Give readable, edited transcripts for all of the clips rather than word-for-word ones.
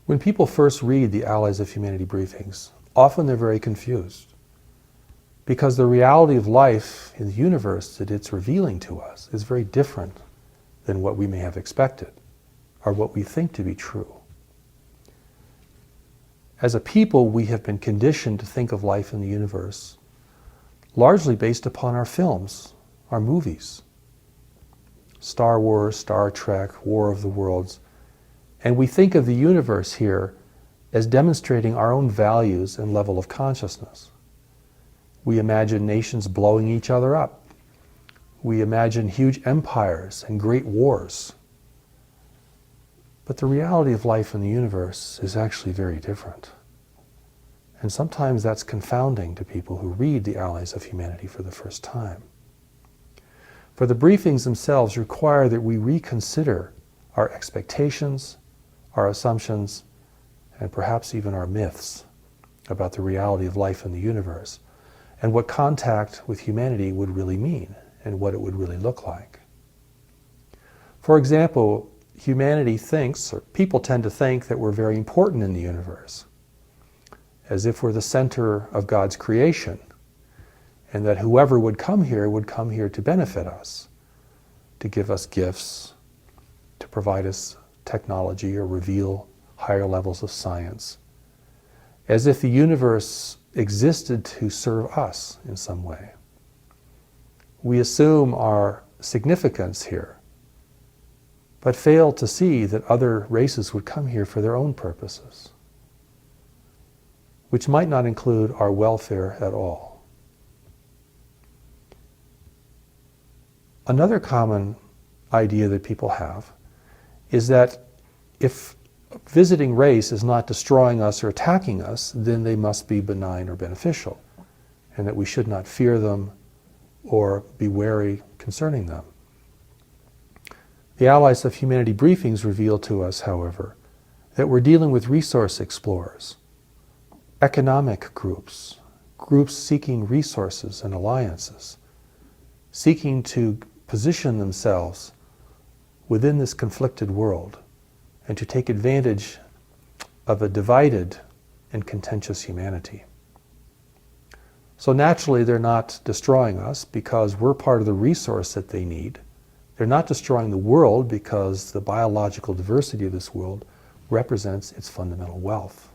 When people first read the Allies of Humanity briefings, often they're very confused because the reality of life in the universe that it's revealing to us is very different than what we may have expected or what we think to be true. As a people, we have been conditioned to think of life in the universe largely based upon our films, our movies. Star Wars, Star Trek, War of the Worlds. And we think of the universe here as demonstrating our own values and level of consciousness. We imagine nations blowing each other up. We imagine huge empires and great wars. But the reality of life in the universe is actually very different. And sometimes that's confounding to people who read the Allies of Humanity for the first time. For the briefings themselves require that we reconsider our expectations, our assumptions, and perhaps even our myths about the reality of life in the universe and what contact with humanity would really mean and what it would really look like. For example, humanity thinks, or people tend to think, that we're very important in the universe, as if we're the center of God's creation, and that whoever would come here to benefit us, to give us gifts, to provide us technology or reveal higher levels of science, as if the universe existed to serve us in some way. We assume our significance here, but fail to see that other races would come here for their own purposes, which might not include our welfare at all. Another common idea that people have is that if a visiting race is not destroying us or attacking us, then they must be benign or beneficial, and that we should not fear them or be wary concerning them. The Allies of Humanity briefings reveal to us, however, that we're dealing with resource explorers, economic groups, groups seeking resources and alliances, seeking to position themselves within this conflicted world and to take advantage of a divided and contentious humanity. So naturally, they're not destroying us because we're part of the resource that they need. They're not destroying the world because the biological diversity of this world represents its fundamental wealth.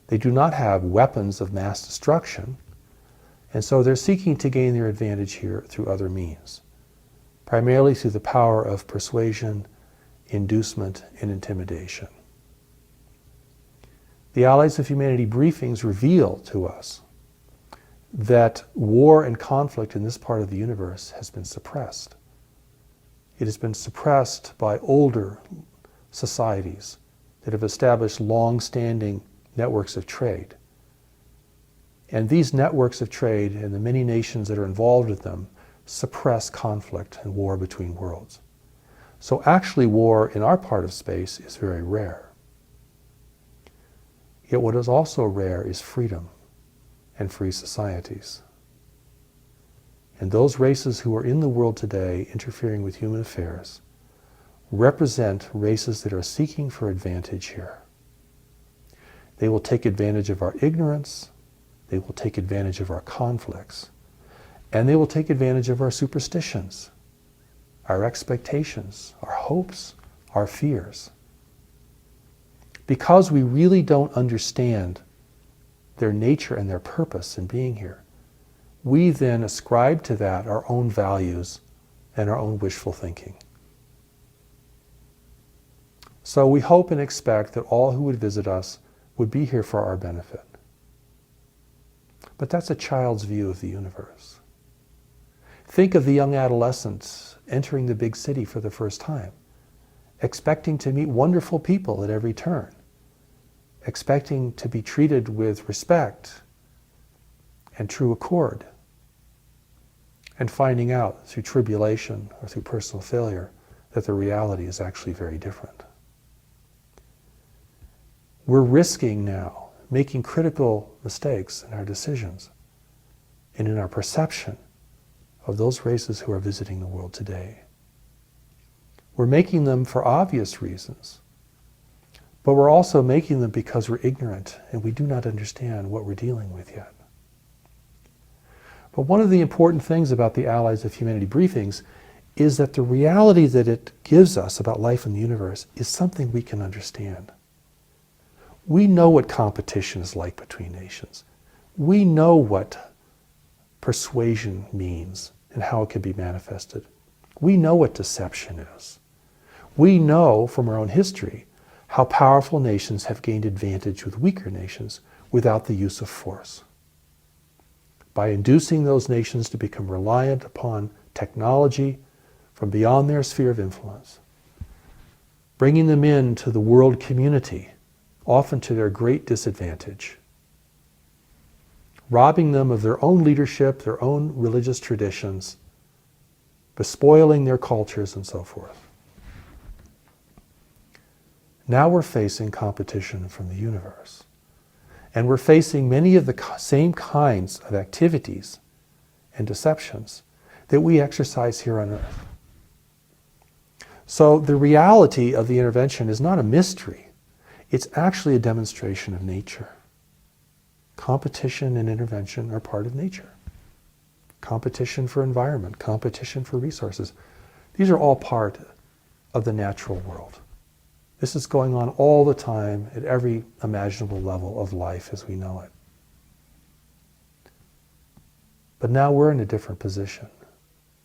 They do not have weapons of mass destruction, and so they're seeking to gain their advantage here through other means, primarily through the power of persuasion, inducement, and intimidation. The Allies of Humanity briefings reveal to us that war and conflict in this part of the universe has been suppressed. It has been suppressed by older societies that have established long-standing networks of trade. And these networks of trade and the many nations that are involved with them suppress conflict and war between worlds. So actually war in our part of space is very rare. Yet what is also rare is freedom and free societies. And those races who are in the world today interfering with human affairs represent races that are seeking for advantage here. They will take advantage of our ignorance, they will take advantage of our conflicts, and they will take advantage of our superstitions, our expectations, our hopes, our fears. Because we really don't understand their nature and their purpose in being here, we then ascribe to that our own values and our own wishful thinking. So we hope and expect that all who would visit us would be here for our benefit. But that's a child's view of the universe. Think of the young adolescent entering the big city for the first time, expecting to meet wonderful people at every turn, expecting to be treated with respect and true accord, and finding out through tribulation or through personal failure that the reality is actually very different. We're risking now making critical mistakes in our decisions and in our perception of those races who are visiting the world today. We're making them for obvious reasons, But we're also making them because we're ignorant and we do not understand what we're dealing with yet. But one of the important things about the Allies of Humanity briefings is that the reality that it gives us about life in the universe is something we can understand. We know what competition is like between nations. We know what persuasion means and how it can be manifested. We know what deception is. We know from our own history how powerful nations have gained advantage with weaker nations without the use of force. By inducing those nations to become reliant upon technology from beyond their sphere of influence, bringing them into the world community, often to their great disadvantage, robbing them of their own leadership, their own religious traditions, bespoiling their cultures, and so forth. Now we're facing competition from the universe. And we're facing many of the same kinds of activities and deceptions that we exercise here on Earth. So the reality of the intervention is not a mystery. It's actually a demonstration of nature. Competition and intervention are part of nature. Competition for environment, competition for resources. These are all part of the natural world. This is going on all the time at every imaginable level of life as we know it. But now we're in a different position.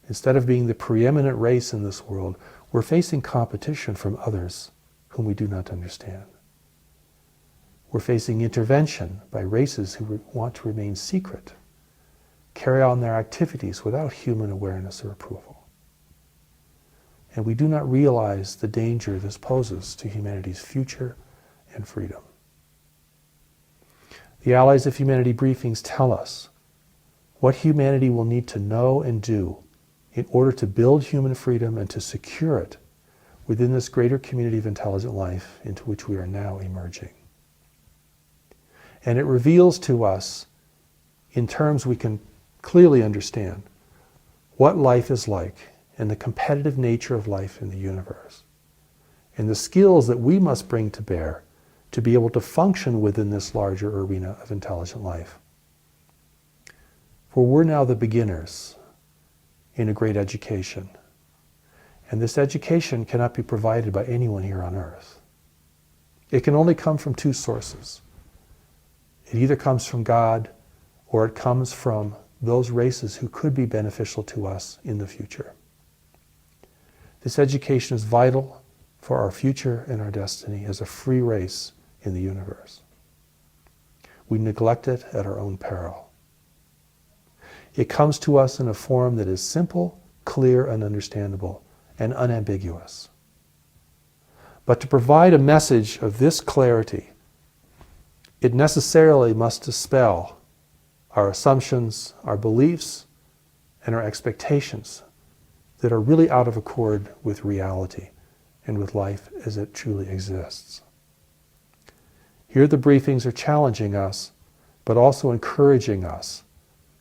Instead of being the preeminent race in this world, we're facing competition from others whom we do not understand. We're facing intervention by races who want to remain secret, carry on their activities without human awareness or approval. And we do not realize the danger this poses to humanity's future and freedom. The Allies of Humanity briefings tell us what humanity will need to know and do in order to build human freedom and to secure it within this greater community of intelligent life into which we are now emerging. And it reveals to us, in terms we can clearly understand, what life is like and the competitive nature of life in the universe, and the skills that we must bring to bear to be able to function within this larger arena of intelligent life. For we're now the beginners in a great education, and this education cannot be provided by anyone here on Earth. It can only come from two sources. It either comes from God, or it comes from those races who could be beneficial to us in the future. This education is vital for our future and our destiny as a free race in the universe. We neglect it at our own peril. It comes to us in a form that is simple, clear, and understandable, and unambiguous. But to provide a message of this clarity, it necessarily must dispel our assumptions, our beliefs, and our expectations that are really out of accord with reality and with life as it truly exists. Here the briefings are challenging us, but also encouraging us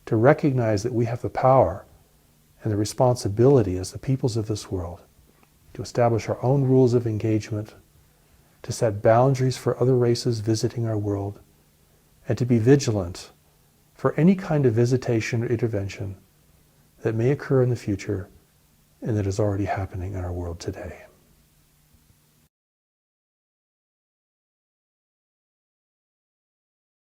to recognize that we have the power and the responsibility as the peoples of this world to establish our own rules of engagement, to set boundaries for other races visiting our world, and to be vigilant for any kind of visitation or intervention that may occur in the future and that is already happening in our world today.